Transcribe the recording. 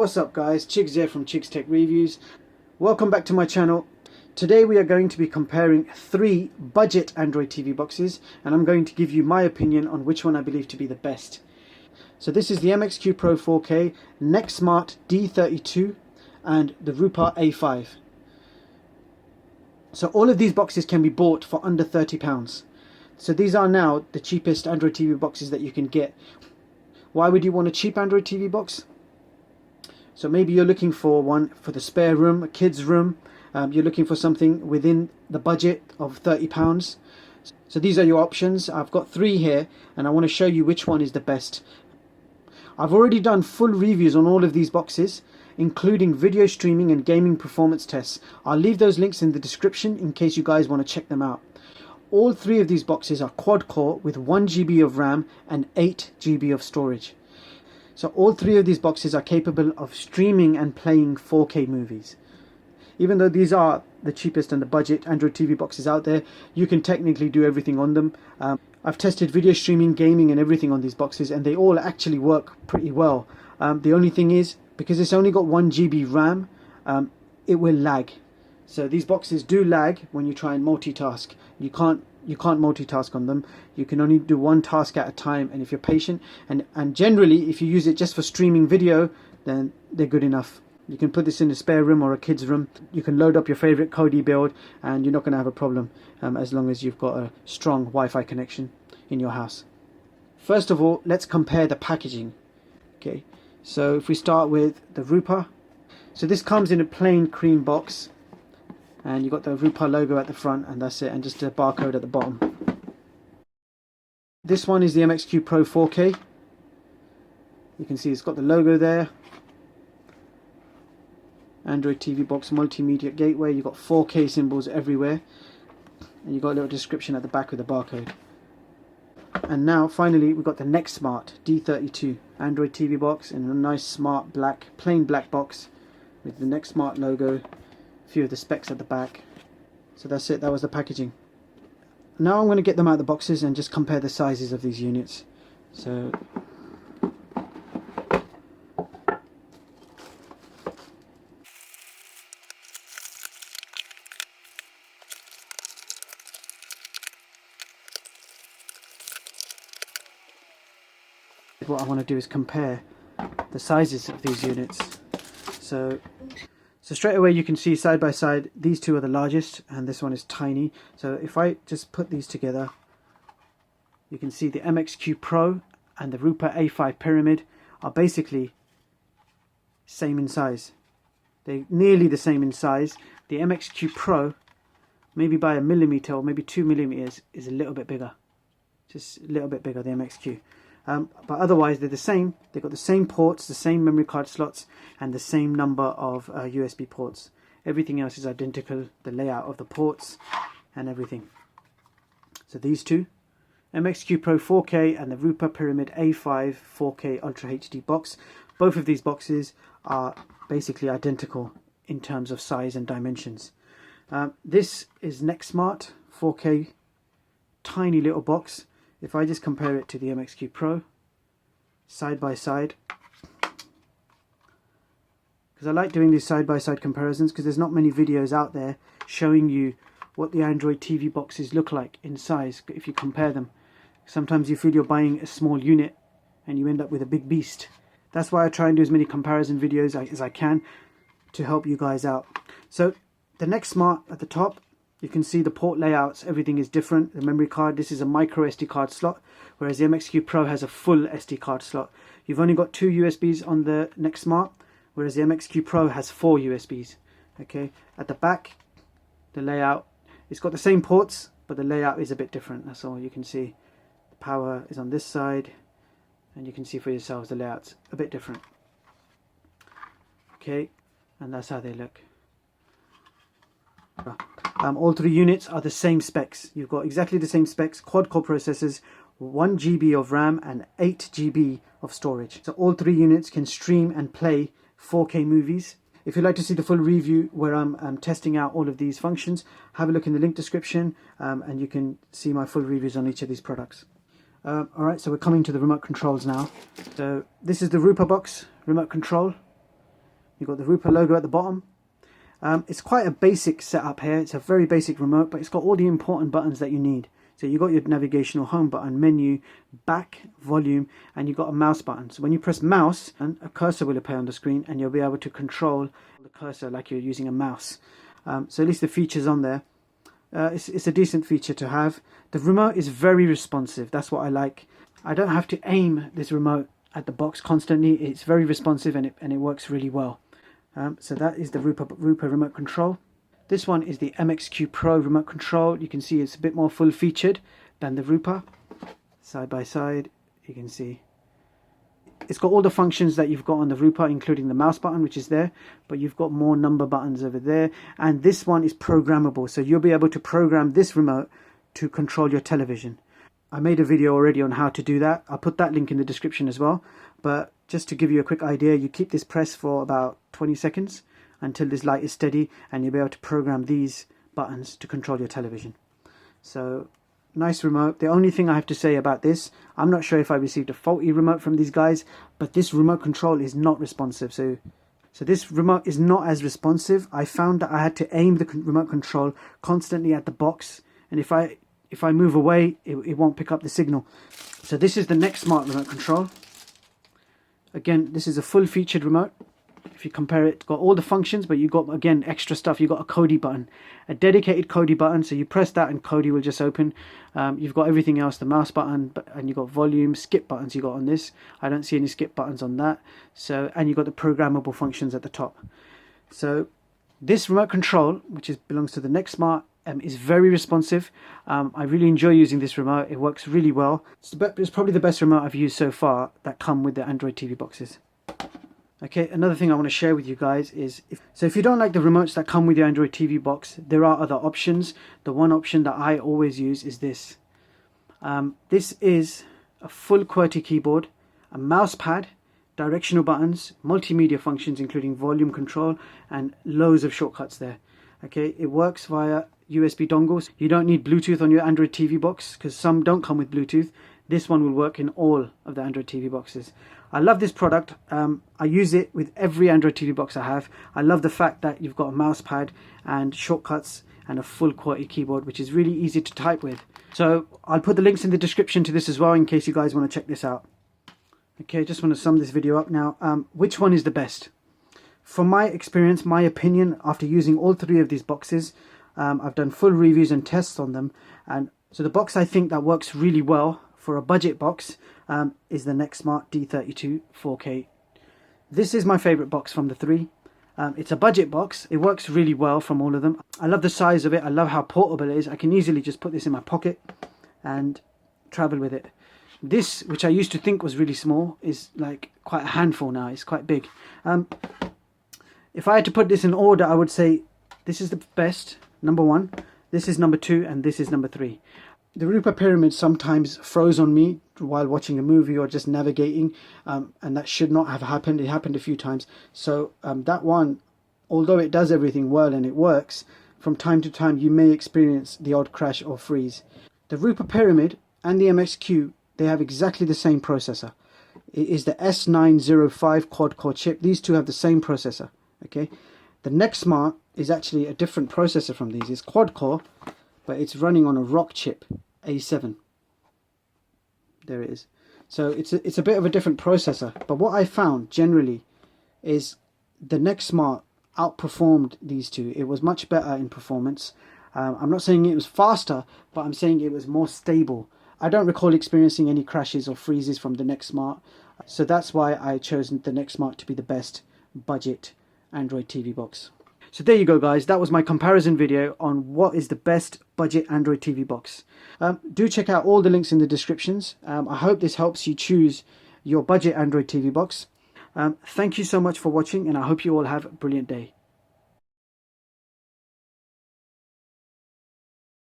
What's up guys, Chigz here from Chigz Tech Reviews. Welcome back to my channel. Today we are going to be comparing 3 budget Android TV boxes and I'm going to give you my opinion on which one I believe to be the best. So this is the MXQ Pro 4K, Nexsmart D32 and the Rupa A5. So all of these boxes can be bought for under £30. So these are now the cheapest Android TV boxes that you can get. Why would you want a cheap Android TV box? So maybe you're looking for one for the spare room, a kid's room. You're looking for something within the budget of £30. So these are your options. I've got 3 here and I want to show you which one is the best. I've already done full reviews on all of these boxes, including video streaming and gaming performance tests. I'll leave those links in the description in case you guys want to check them out. All 3 of these boxes are quad core with 1 GB of RAM and 8 GB of storage. So all 3 of these boxes are capable of streaming and playing 4K movies. Even though these are the cheapest and the budget Android TV boxes out there, you can technically do everything on them. I've tested video streaming, gaming and everything on these boxes and they all actually work pretty well. The only thing is, because it's only got 1 GB RAM, it will lag. So these boxes do lag when you try and multitask. You can't multitask on them. You can only do one task at a time, and if you're patient and generally if you use it just for streaming video, then they're good enough. You can put this in a spare room or a kid's room. You can load up your favorite Kodi build and you're not going to have a problem as long as you've got a strong Wi-Fi connection in your house. First of all, let's compare the packaging. Okay, so if we start with the Rupa, so this comes in a plain cream box and you've got the Rupa logo at the front and that's it, and just a barcode at the bottom. This one is the MXQ Pro 4K. You can see it's got the logo there. Android TV box, multimedia gateway. You've got 4K symbols everywhere and you've got a little description at the back with the barcode. And now finally we've got the Nexsmart D32 Android TV box in a nice smart black, plain black box with the Nexsmart logo, a few of the specs at the back. So that's it, that was the packaging. Now I'm going to get them out of the boxes and just compare the sizes of these units. So what I want to do is compare the sizes of these units. So straight away you can see side by side these two are the largest and this one is tiny. So if I just put these together, you can see the MXQ Pro and the Rupa A5 Pyramid are basically same in size. They're nearly the same in size. The MXQ Pro, maybe by a millimeter or maybe 2 millimeters, is a little bit bigger. Just a little bit bigger, the MXQ. But otherwise they're the same. They've got the same ports, the same memory card slots and the same number of USB ports. Everything else is identical, the layout of the ports and everything. So these two, MXQ Pro 4K and the Rupa Pyramid A5 4K Ultra HD box, both of these boxes are basically identical in terms of size and dimensions. This is Nexsmart 4K, tiny little box. If I just compare it to the MXQ Pro, side by side, because I like doing these side by side comparisons because there's not many videos out there showing you what the Android TV boxes look like in size if you compare them. Sometimes you feel you're buying a small unit and you end up with a big beast. That's why I try and do as many comparison videos as I can to help you guys out. So the Nexsmart at the top, you can see the port layouts, everything is different. The memory card, this is a micro SD card slot, whereas the MXQ Pro has a full SD card slot. You've only got 2 USBs on the Nexsmart, whereas the MXQ Pro has 4 USBs. Okay, at the back, the layout, it's got the same ports, but the layout is a bit different. That's all. You can see the power is on this side, and you can see for yourselves the layout's a bit different. Okay, and that's how they look. All 3 units are the same specs. You've got exactly the same specs, quad-core processors, 1 GB of RAM and 8 GB of storage. So all 3 units can stream and play 4K movies. If you'd like to see the full review where I'm testing out all of these functions, have a look in the link description and you can see my full reviews on each of these products. Alright, so we're coming to the remote controls now. So this is the Rupa box remote control. You've got the Rupa logo at the bottom. It's quite a basic setup here. It's a very basic remote, but it's got all the important buttons that you need. So you've got your navigational home button, menu, back, volume, and you've got a mouse button. So when you press mouse, and a cursor will appear on the screen, and you'll be able to control the cursor like you're using a mouse. So at least the features on there. It's a decent feature to have. The remote is very responsive. That's what I like. I don't have to aim this remote at the box constantly. It's very responsive, and it works really well. So that is the Rupa remote control. This one is the MXQ Pro remote control. You can see it's a bit more full featured than the Rupa. Side by side, you can see it's got all the functions that you've got on the Rupa, including the mouse button, which is there, but you've got more number buttons over there. And this one is programmable, so you'll be able to program this remote to control your television. I made a video already on how to do that. I'll put that link in the description as well. But just to give you a quick idea, you keep this pressed for about 20 seconds until this light is steady, and you'll be able to program these buttons to control your television. So nice remote. The only thing I have to say about this, I'm not sure if I received a faulty remote from these guys, but this remote control is not responsive. So this remote is not as responsive. I found that I had to aim the remote control constantly at the box, and if I move away, it won't pick up the signal. So this is the Nexsmart remote control. Again, this is a full featured remote. If you compare it, it's got all the functions, but you've got, again, extra stuff. You've got a Kodi button, a dedicated Kodi button. So you press that and Kodi will just open. You've got everything else, the mouse button, and you've got volume, skip buttons you got on this. I don't see any skip buttons on that. So, and you've got the programmable functions at the top. So this remote control, which belongs to the Nexsmart, is very responsive. I really enjoy using this remote. It works really well. It's probably the best remote I've used so far that come with the Android TV boxes. Okay, another thing I want to share with you guys is, if you don't like the remotes that come with your Android TV box, there are other options. The one option that I always use is this. This is a full QWERTY keyboard, a mouse pad, directional buttons, multimedia functions including volume control, and loads of shortcuts there. Okay, it works via USB dongles. You don't need Bluetooth on your Android TV box because some don't come with Bluetooth. This one will work in all of the Android TV boxes. I love this product. I use it with every Android TV box I have. I love the fact that you've got a mouse pad and shortcuts and a full QWERTY keyboard, which is really easy to type with. So I'll put the links in the description to this as well in case you guys want to check this out. Okay, just want to sum this video up now. Which one is the best? From my experience, my opinion, after using all three of these boxes, I've done full reviews and tests on them. And so the box I think that works really well for a budget box is the Nexsmart D32 4K. This is my favorite box from the three. It's a budget box. It works really well from all of them. I love the size of it. I love how portable it is. I can easily just put this in my pocket and travel with it. This, which I used to think was really small, is like quite a handful now. It's quite big. If I had to put this in order, I would say this is the best, number one, this is number two, and this is number three. The Rupa Pyramid sometimes froze on me while watching a movie or just navigating, and that should not have happened. It happened a few times. So that one, although it does everything well and it works, from time to time you may experience the odd crash or freeze. The Rupa Pyramid and the MXQ, they have exactly the same processor. It is the S905 quad-core chip. These two have the same processor. Okay, the Nexsmart is actually a different processor from these. It's quad-core, but it's running on a Rockchip A7. There it is. So it's a bit of a different processor. But what I found generally is the Nexsmart outperformed these two. It was much better in performance. I'm not saying it was faster, but I'm saying it was more stable. I don't recall experiencing any crashes or freezes from the Nexsmart. So that's why I chose the Nexsmart to be the best budget Android TV box. So there you go guys, that was my comparison video on what is the best budget Android TV box. Do check out all the links in the descriptions. I hope this helps you choose your budget Android TV box. Thank you so much for watching, and I hope you all have a brilliant day.